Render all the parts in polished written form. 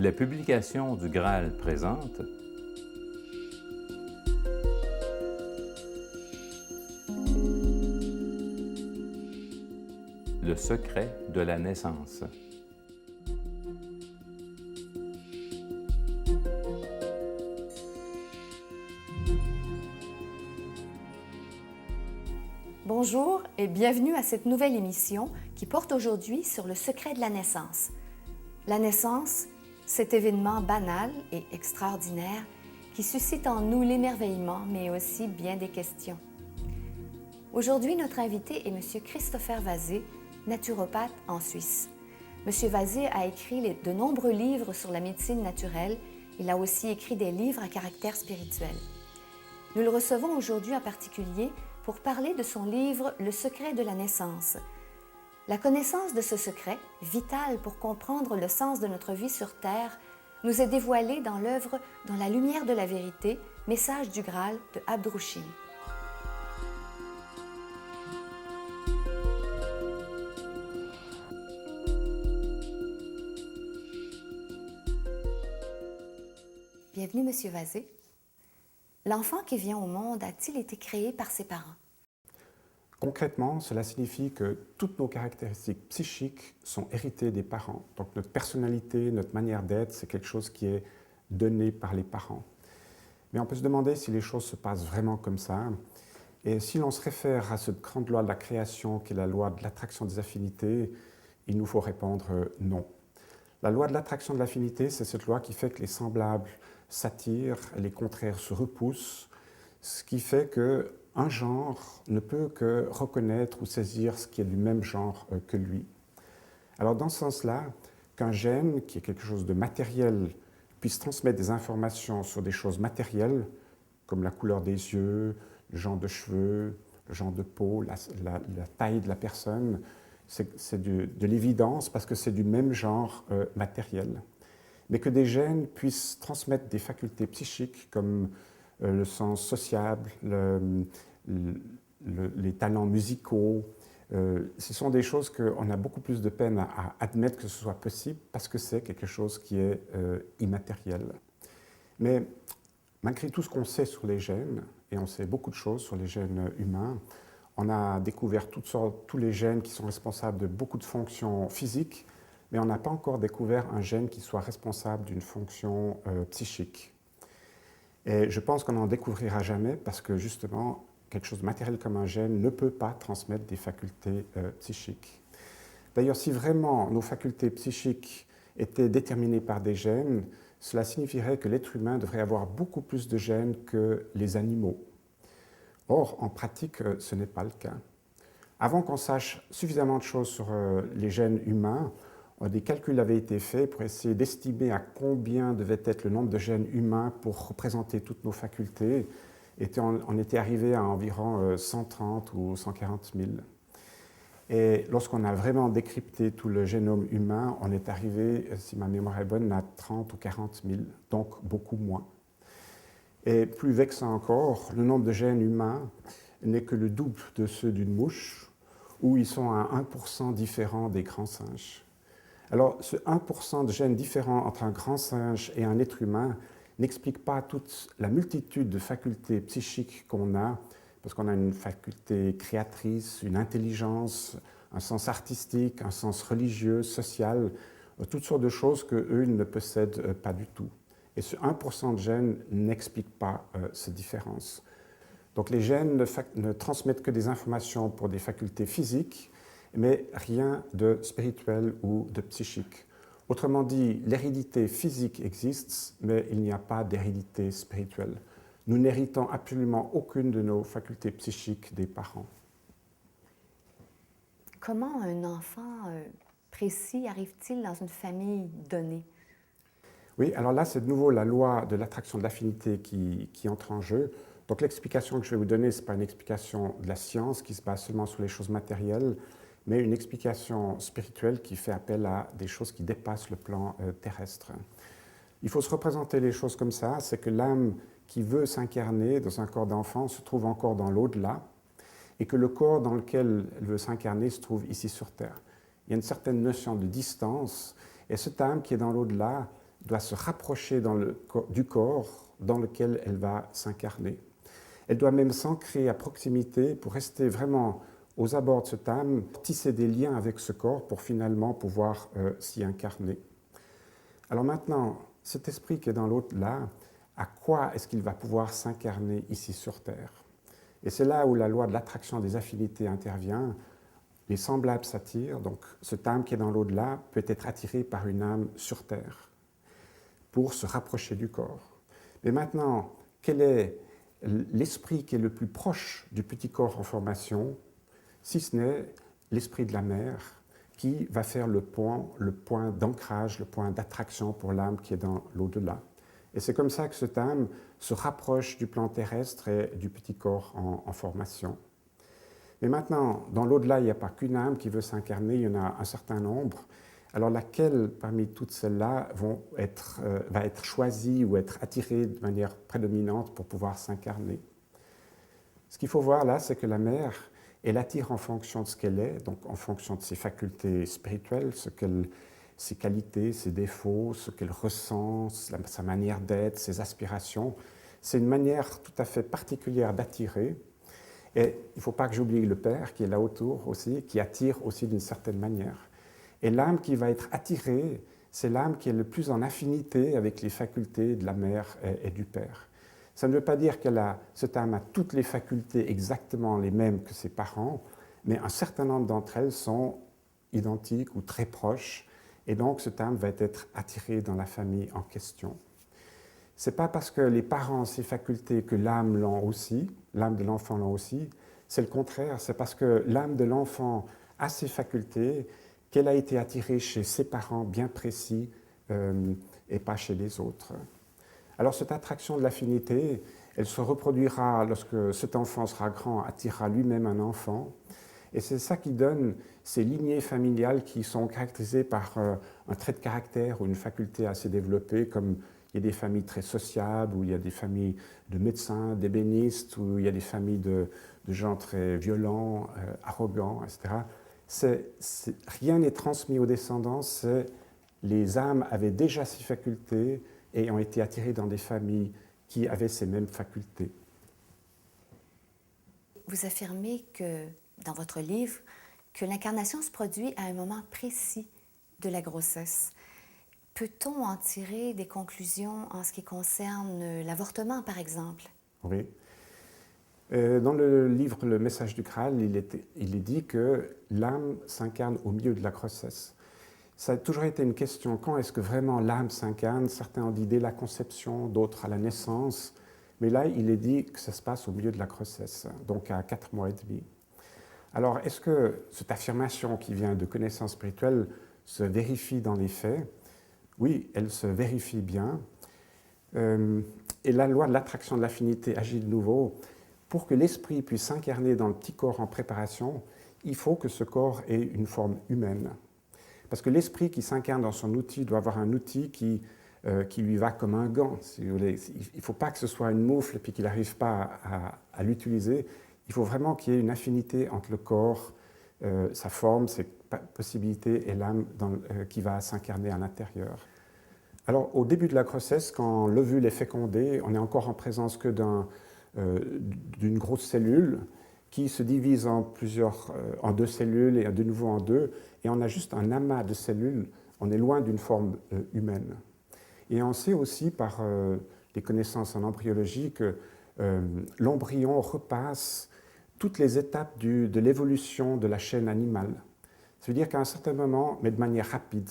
La publication du Graal présente Le secret de la naissance. Bonjour et bienvenue à cette nouvelle émission qui porte aujourd'hui sur le secret de la naissance. La naissance, cet événement banal et extraordinaire qui suscite en nous l'émerveillement mais aussi bien des questions. Aujourd'hui, notre invité est M. Christopher Vazé, naturopathe en Suisse. M. Vazé a écrit de nombreux livres sur la médecine naturelle. Il a aussi écrit des livres à caractère spirituel. Nous le recevons aujourd'hui en particulier pour parler de son livre « Le secret de la naissance ». La connaissance de ce secret, vital pour comprendre le sens de notre vie sur Terre, nous est dévoilée dans l'œuvre « Dans la lumière de la vérité, message du Graal » de Abdrouchine. Bienvenue, Monsieur Vazé. L'enfant qui vient au monde a-t-il été créé par ses parents? Concrètement, cela signifie que toutes nos caractéristiques psychiques sont héritées des parents. Donc notre personnalité, notre manière d'être, c'est quelque chose qui est donné par les parents. Mais on peut se demander si les choses se passent vraiment comme ça. Et si l'on se réfère à cette grande loi de la création, qui est la loi de l'attraction des affinités, il nous faut répondre non. La loi de l'attraction de l'affinité, c'est cette loi qui fait que les semblables s'attirent, les contraires se repoussent, ce qui fait qu'un genre ne peut que reconnaître ou saisir ce qui est du même genre que lui. Alors dans ce sens-là, qu'un gène, qui est quelque chose de matériel, puisse transmettre des informations sur des choses matérielles, comme la couleur des yeux, le genre de cheveux, le genre de peau, la taille de la personne, c'est de l'évidence parce que c'est du même genre matériel. Mais que des gènes puissent transmettre des facultés psychiques comme le sens sociable, les talents musicaux, ce sont des choses qu'on a beaucoup plus de peine à admettre que ce soit possible parce que c'est quelque chose qui est immatériel. Mais malgré tout ce qu'on sait sur les gènes, et on sait beaucoup de choses sur les gènes humains, on a découvert tous les gènes qui sont responsables de beaucoup de fonctions physiques, mais on n'a pas encore découvert un gène qui soit responsable d'une fonction psychique. Et je pense qu'on n'en découvrira jamais parce que justement, quelque chose de matériel comme un gène ne peut pas transmettre des facultés psychiques. D'ailleurs, si vraiment nos facultés psychiques étaient déterminées par des gènes, cela signifierait que l'être humain devrait avoir beaucoup plus de gènes que les animaux. Or, en pratique, ce n'est pas le cas. Avant qu'on sache suffisamment de choses sur les gènes humains, des calculs avaient été faits pour essayer d'estimer à combien devait être le nombre de gènes humains pour représenter toutes nos facultés. Et on était arrivé à environ 130 ou 140 000. Et lorsqu'on a vraiment décrypté tout le génome humain, on est arrivé, si ma mémoire est bonne, à 30 ou 40 000, donc beaucoup moins. Et plus vexant encore, le nombre de gènes humains n'est que le double de ceux d'une mouche, où ils sont à 1% différents des grands singes. Alors, ce 1% de gènes différents entre un grand singe et un être humain n'explique pas toute la multitude de facultés psychiques qu'on a, parce qu'on a une faculté créatrice, une intelligence, un sens artistique, un sens religieux, social, toutes sortes de choses qu'eux ne possèdent pas du tout. Et ce 1% de gènes n'explique pas ces différences. Donc les gènes ne transmettent que des informations pour des facultés physiques, mais rien de spirituel ou de psychique. Autrement dit, l'hérédité physique existe, mais il n'y a pas d'hérédité spirituelle. Nous n'héritons absolument aucune de nos facultés psychiques des parents. Comment un enfant précis arrive-t-il dans une famille donnée? Oui, alors là, c'est de nouveau la loi de l'attraction de l'affinité qui entre en jeu. Donc l'explication que je vais vous donner, ce n'est pas une explication de la science qui se base seulement sur les choses matérielles, mais une explication spirituelle qui fait appel à des choses qui dépassent le plan terrestre. Il faut se représenter les choses comme ça, c'est que l'âme qui veut s'incarner dans un corps d'enfant se trouve encore dans l'au-delà, et que le corps dans lequel elle veut s'incarner se trouve ici sur Terre. Il y a une certaine notion de distance, et cette âme qui est dans l'au-delà doit se rapprocher du corps dans lequel elle va s'incarner. Elle doit même s'ancrer à proximité pour rester vraiment aux abords de cette âme, tisser des liens avec ce corps pour finalement pouvoir s'y incarner. Alors maintenant, cet esprit qui est dans l'au-delà, à quoi est-ce qu'il va pouvoir s'incarner ici sur Terre? Et c'est là où la loi de l'attraction des affinités intervient. Les semblables s'attirent, donc cette âme qui est dans l'au-delà peut être attirée par une âme sur Terre pour se rapprocher du corps. Mais maintenant, quel est l'esprit qui est le plus proche du petit corps en formation, si ce n'est l'esprit de la mère, qui va faire le point d'ancrage, le point d'attraction pour l'âme qui est dans l'au-delà. Et c'est comme ça que cette âme se rapproche du plan terrestre et du petit corps en formation. Mais maintenant, dans l'au-delà, il n'y a pas qu'une âme qui veut s'incarner, il y en a un certain nombre. Alors laquelle parmi toutes celles-là va être choisie ou être attirée de manière prédominante pour pouvoir s'incarner? Ce qu'il faut voir là, c'est que la mère, elle attire en fonction de ce qu'elle est, donc en fonction de ses facultés spirituelles, ses qualités, ses défauts, ce qu'elle ressent, sa manière d'être, ses aspirations. C'est une manière tout à fait particulière d'attirer. Et il ne faut pas que j'oublie le Père qui est là autour aussi, qui attire aussi d'une certaine manière. Et l'âme qui va être attirée, c'est l'âme qui est le plus en affinité avec les facultés de la mère et du Père. Ça ne veut pas dire que cette âme a toutes les facultés exactement les mêmes que ses parents, mais un certain nombre d'entre elles sont identiques ou très proches, et donc cette âme va être attirée dans la famille en question. Ce n'est pas parce que les parents ont ces facultés que l'âme l'ont aussi, l'âme de l'enfant l'ont aussi, c'est le contraire, c'est parce que l'âme de l'enfant a ces facultés qu'elle a été attirée chez ses parents bien précis et pas chez les autres. Alors cette attraction de l'affinité, elle se reproduira lorsque cet enfant sera grand, attirera lui-même un enfant. Et c'est ça qui donne ces lignées familiales qui sont caractérisées par un trait de caractère ou une faculté assez développée, comme il y a des familles très sociables, où il y a des familles de médecins, d'ébénistes, où il y a des familles de gens très violents, arrogants, etc. Rien n'est transmis aux descendants, les âmes avaient déjà ces facultés et ont été attirées dans des familles qui avaient ces mêmes facultés. Vous affirmez que, dans votre livre, que l'incarnation se produit à un moment précis de la grossesse. Peut-on en tirer des conclusions en ce qui concerne l'avortement, par exemple? Oui. Dans le livre Le Message du Graal, il est dit que l'âme s'incarne au milieu de la grossesse. Ça a toujours été une question, quand est-ce que vraiment l'âme s'incarne? Certains ont dit dès la conception, d'autres à la naissance, mais là il est dit que ça se passe au milieu de la grossesse, donc à 4 mois et demi. Alors est-ce que cette affirmation qui vient de connaissances spirituelles se vérifie dans les faits? Oui, elle se vérifie bien. Et la loi de l'attraction de l'affinité agit de nouveau. Pour que l'esprit puisse s'incarner dans le petit corps en préparation, il faut que ce corps ait une forme humaine. Parce que l'esprit qui s'incarne dans son outil doit avoir un outil qui lui va comme un gant. Si vous voulez. Il ne faut pas que ce soit une moufle et puis qu'il n'arrive pas à l'utiliser. Il faut vraiment qu'il y ait une affinité entre le corps, sa forme, ses possibilités et l'âme qui va s'incarner à l'intérieur. Alors, au début de la grossesse, quand l'ovule est fécondé, on est encore en présence que d'une grosse cellule qui se divise en 2 cellules et de nouveau en 2, et on a juste un amas de cellules, on est loin d'une forme humaine. Et on sait aussi par les connaissances en embryologie que l'embryon repasse toutes les étapes de l'évolution de la chaîne animale. Ça veut dire qu'à un certain moment, mais de manière rapide,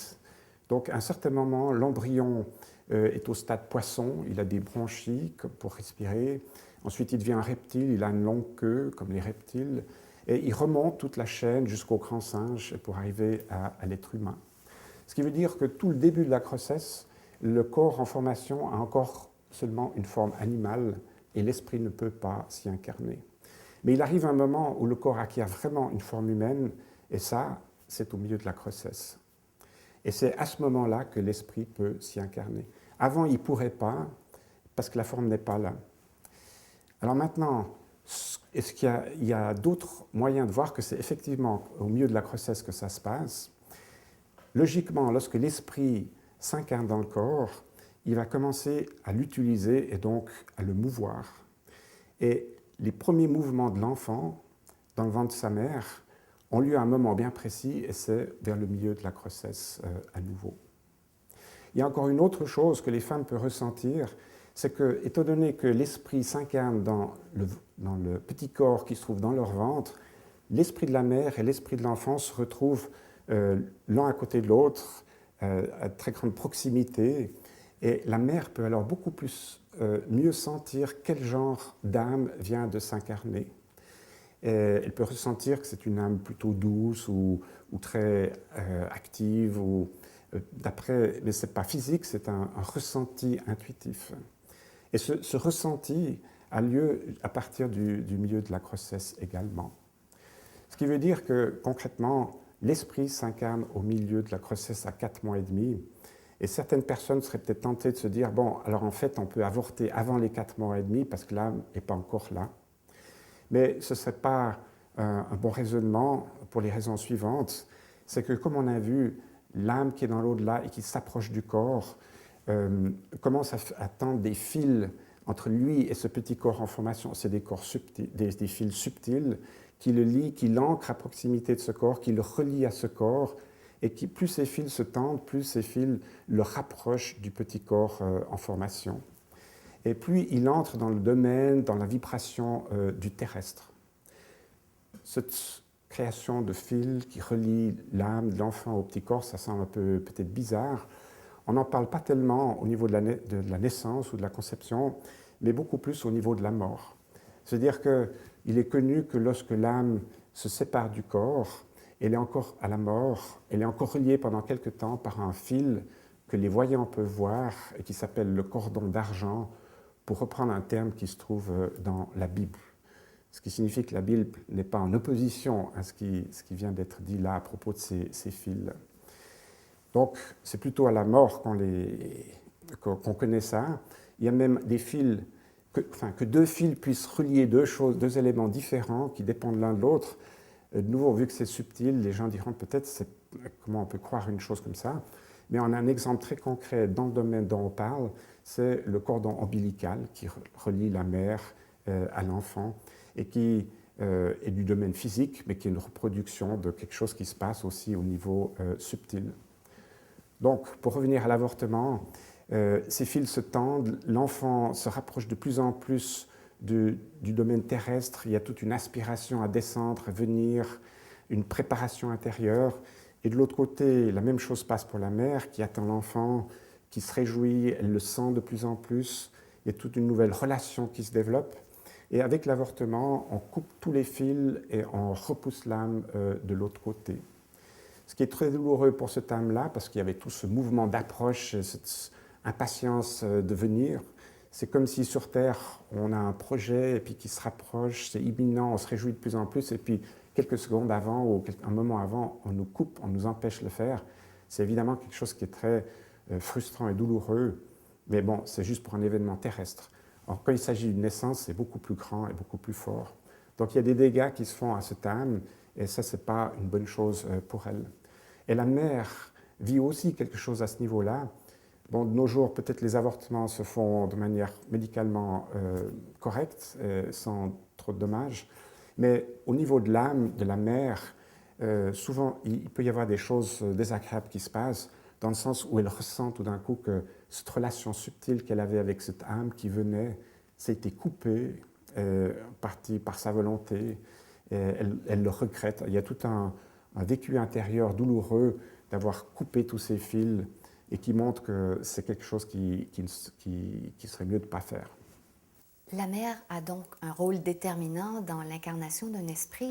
donc à un certain moment, l'embryon est au stade poisson, il a des bronchies pour respirer. Ensuite, il devient un reptile, il a une longue queue, comme les reptiles, et il remonte toute la chaîne jusqu'au grand singe pour arriver à l'être humain. Ce qui veut dire que tout le début de la grossesse, le corps en formation a encore seulement une forme animale, et l'esprit ne peut pas s'y incarner. Mais il arrive un moment où le corps acquiert vraiment une forme humaine, et ça, c'est au milieu de la grossesse. Et c'est à ce moment-là que l'esprit peut s'y incarner. Avant, il ne pourrait pas, parce que la forme n'est pas là. Alors maintenant, est-ce qu'il y a d'autres moyens de voir que c'est effectivement au milieu de la grossesse que ça se passe? Logiquement, lorsque l'esprit s'incarne dans le corps, il va commencer à l'utiliser et donc à le mouvoir. Et les premiers mouvements de l'enfant dans le ventre de sa mère ont lieu à un moment bien précis et c'est vers le milieu de la grossesse à nouveau. Il y a encore une autre chose que les femmes peuvent ressentir, c'est que, étant donné que l'esprit s'incarne dans le petit corps qui se trouve dans leur ventre, l'esprit de la mère et l'esprit de l'enfant se retrouvent l'un à côté de l'autre, à très grande proximité, et la mère peut alors beaucoup mieux sentir quel genre d'âme vient de s'incarner. Elle peut ressentir que c'est une âme plutôt douce ou très active, mais ce n'est pas physique, c'est un ressenti intuitif. Et ce ressenti a lieu à partir du milieu de la grossesse également. Ce qui veut dire que concrètement, l'esprit s'incarne au milieu de la grossesse à 4 mois et demi. Et certaines personnes seraient peut-être tentées de se dire, bon, alors en fait, on peut avorter avant les 4 mois et demi parce que l'âme n'est pas encore là. Mais ce ne serait pas un bon raisonnement pour les raisons suivantes. C'est que, comme on a vu, l'âme qui est dans l'au-delà et qui s'approche du corps commence à tendre des fils entre lui et ce petit corps en formation. C'est des corps subtils, des fils subtils qui le lient, qui l'ancrent à proximité de ce corps, qui le relient à ce corps, et qui, plus ces fils se tendent, plus ces fils le rapprochent du petit corps en formation. Et puis il entre dans le domaine, dans la vibration du terrestre. Cette création de fils qui relie l'âme de l'enfant au petit corps, ça semble un peu peut-être bizarre. On n'en parle pas tellement au niveau de la naissance ou de la conception, mais beaucoup plus au niveau de la mort. C'est-à-dire qu'il est connu que lorsque l'âme se sépare du corps, elle est encore à la mort, elle est encore reliée pendant quelque temps par un fil que les voyants peuvent voir et qui s'appelle le cordon d'argent, pour reprendre un terme qui se trouve dans la Bible. Ce qui signifie que la Bible n'est pas en opposition à ce qui vient d'être dit là à propos de ces fils. Donc, c'est plutôt à la mort qu'on connaît ça. Il y a même des fils, que deux fils puissent relier deux éléments différents qui dépendent l'un de l'autre. De nouveau, vu que c'est subtil, les gens diront peut-être comment on peut croire une chose comme ça. Mais on a un exemple très concret dans le domaine dont on parle, c'est le cordon ombilical qui relie la mère à l'enfant et qui est du domaine physique, mais qui est une reproduction de quelque chose qui se passe aussi au niveau subtil. Donc, pour revenir à l'avortement, ces fils se tendent, l'enfant se rapproche de plus en plus du domaine terrestre, il y a toute une aspiration à descendre, à venir, une préparation intérieure. Et de l'autre côté, la même chose passe pour la mère qui attend l'enfant, qui se réjouit, elle le sent de plus en plus, il y a toute une nouvelle relation qui se développe. Et avec l'avortement, on coupe tous les fils et on repousse l'âme de l'autre côté. Ce qui est très douloureux pour cette âme-là, parce qu'il y avait tout ce mouvement d'approche, cette impatience de venir. C'est comme si sur Terre, on a un projet et puis qui se rapproche, c'est imminent, on se réjouit de plus en plus, et puis quelques secondes avant ou un moment avant, on nous coupe, on nous empêche de le faire. C'est évidemment quelque chose qui est très frustrant et douloureux, mais bon, c'est juste pour un événement terrestre. Alors, quand il s'agit d'une naissance, c'est beaucoup plus grand et beaucoup plus fort. Donc il y a des dégâts qui se font à cette âme, et ça, ce n'est pas une bonne chose pour elle. Et la mère vit aussi quelque chose à ce niveau-là. Bon, de nos jours, peut-être les avortements se font de manière médicalement correcte, sans trop de dommages, mais au niveau de l'âme de la mère, souvent, il peut y avoir des choses désagréables qui se passent, dans le sens où elle ressent tout d'un coup que cette relation subtile qu'elle avait avec cette âme qui venait, ça a été coupé, partie par sa volonté, elle le regrette. Il y a tout un vécu intérieur douloureux d'avoir coupé tous ces fils et qui montre que c'est quelque chose qui serait mieux de ne pas faire. La mère a donc un rôle déterminant dans l'incarnation d'un esprit.